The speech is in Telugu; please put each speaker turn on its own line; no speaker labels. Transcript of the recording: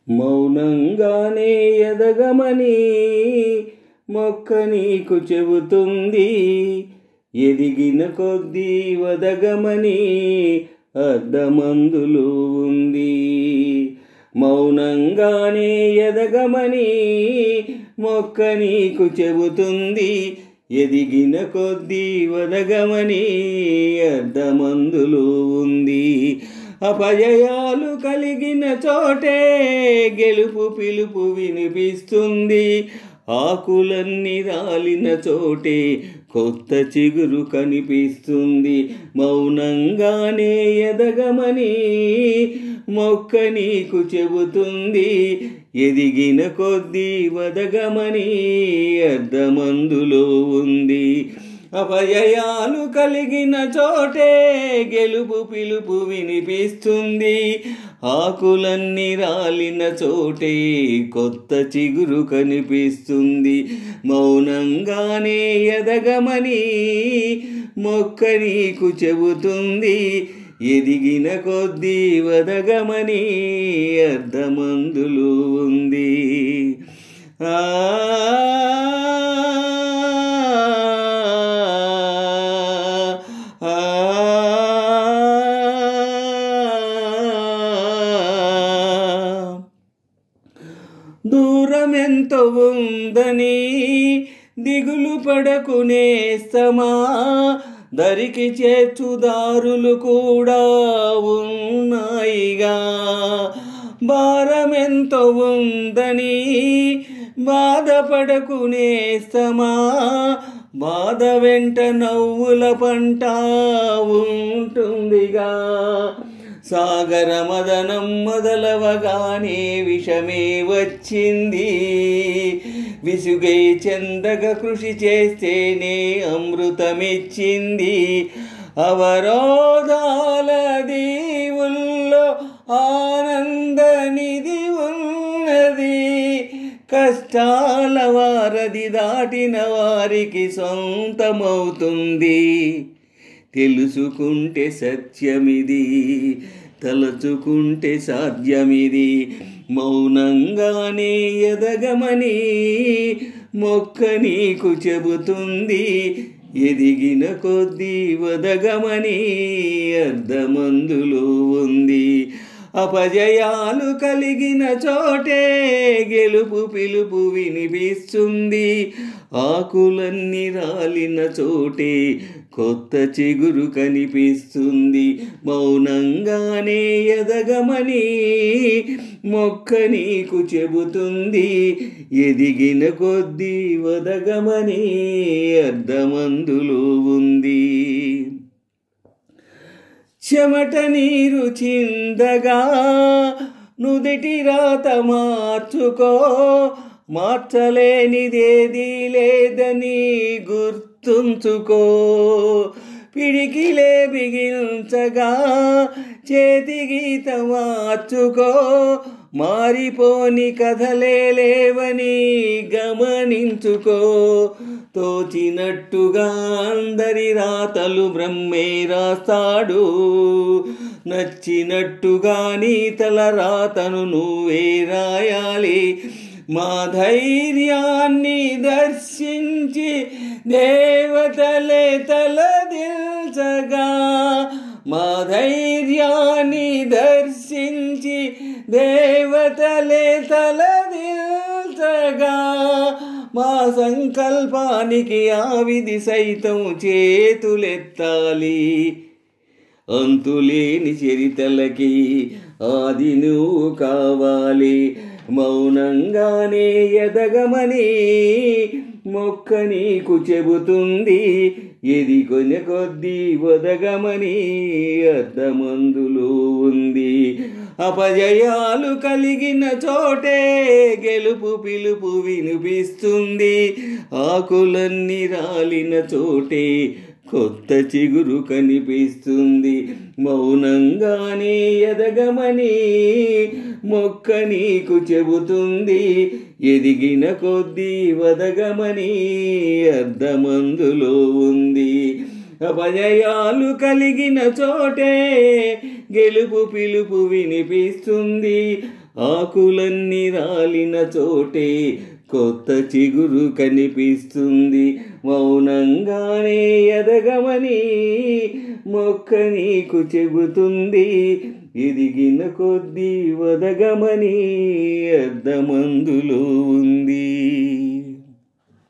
మౌనంగానే ఎదగమని మొక్క నీకు చెబుతుంది. ఎదిగిన కొద్దీ వదగమని అర్థమందులో ఉంది. మౌనంగానే ఎదగమని మొక్క నీకు చెబుతుంది. ఎదిగిన కొద్దీ వదగమని అర్థమందులో ఉంది. అపజయాలు కలిగిన చోటే గెలుపు పిలుపు వినిపిస్తుంది. ఆకులన్నీ రాలిన చోటే కొత్త చిగురు కనిపిస్తుంది. మౌనంగానే ఎదగమని మొక్క నీకు చెబుతుంది. ఎదిగిన కొద్దీ వదగమని అర్థమందులో ఉంది. అపజయాలు కలిగిన చోటే గెలుపు పిలుపు వినిపిస్తుంది. ఆకులన్నీ రాలిన చోటే కొత్త చిగురు కనిపిస్తుంది. మౌనంగానే ఎదగమని మొక్క నీకు చెబుతుంది. ఎదిగిన కొద్దీ వదగమని అర్థమందులో ఉంది. దూరమెంతో ఉందని దిగులు పడకు నేస్తమా. దరికి చేర్చుదారులు కూడా ఉన్నాయిగా. భారమెంతో ఉందని బాధపడకు నేస్తమా. బాధ వెంట నవ్వుల పంట ఉంటుందిగా. సాగర మదనం మొదలవగానే విషమే వచ్చింది. విసుగై చెందగ కృషి చేస్తేనే అమృతమిచ్చింది. అవరోధాల దీవుల్లో ఆనంద నిధి ఉన్నది. కష్టాల వారధి దాటిన వారికి సొంతమవుతుంది. తెలుసుకుంటే సత్యమిది, తలచుకుంటే సాధ్యమిది. మౌనంగానే ఎదగమని మొక్క నీకు చెబుతుంది. ఎదిగిన కొద్దీ వదగమని అర్థమందులో ఉంది. అపజయాలు కలిగిన చోటే గెలుపు పిలుపు వినిపిస్తుంది. ఆకులన్నీ రాలిన చోటే కొత్త చిగురు కనిపిస్తుంది. మౌనంగానే ఎదగమని మొక్క నీకు చెబుతుంది. ఎదిగిన కొద్దీ వదగమని అర్థమందులో ఉంది. చెమట నీరు చిందగా నుదిటి రాత మార్చుకో. మార్చలేనిదేదీ లేదని గుర్తుంచుకో. పిడికిలే బిగించగా చేతి గీత మార్చుకో. మారిపోని కథలే లేవని గమనించుకో. తోచినట్టుగా అందరి రాతలు బ్రహ్మే రాస్తాడు. నచ్చినట్టుగా నీ తల రాతను నువ్వే రాయాలి. మా ధైర్యాన్ని దర్శించి దేవతలే తలదిల్చగా. మా ధైర్యాన్ని దర్శించి దేవతలే తలదిల్చగా. మా సంకల్పానికి ఆ విధి సైతం చేతులెత్తాలి. అంతులేని చరితలకి ఆది నువ్వు కావాలి. మౌనంగానే ఎదగమని మొక్క నీకు చెబుతుంది. ఎదిగిన కొద్దీ వదగమని అర్థమందులో ఉంది. అపజయాలు కలిగిన చోటే గెలుపు పిలుపు వినిపిస్తుంది. ఆకులన్నీ రాలిన చోటే కొత్త చిగురు కనిపిస్తుంది. మౌనంగానే ఎదగమని మొక్క నీకు చెబుతుంది. ఎదిగిన కొద్దీ వదగమని అర్థమందులో ఉంది. అపజయాలు కలిగిన చోటే గెలుపు పిలుపు వినిపిస్తుంది. ఆకులన్నీ రాలిన చోటే కొత్త చిగురు కనిపిస్తుంది. మౌనంగానే ఎదగమని మొక్క నీకు చెబుతుంది. ఎదిగిన కొద్దీ వదగమని అర్థమందులో ఉంది.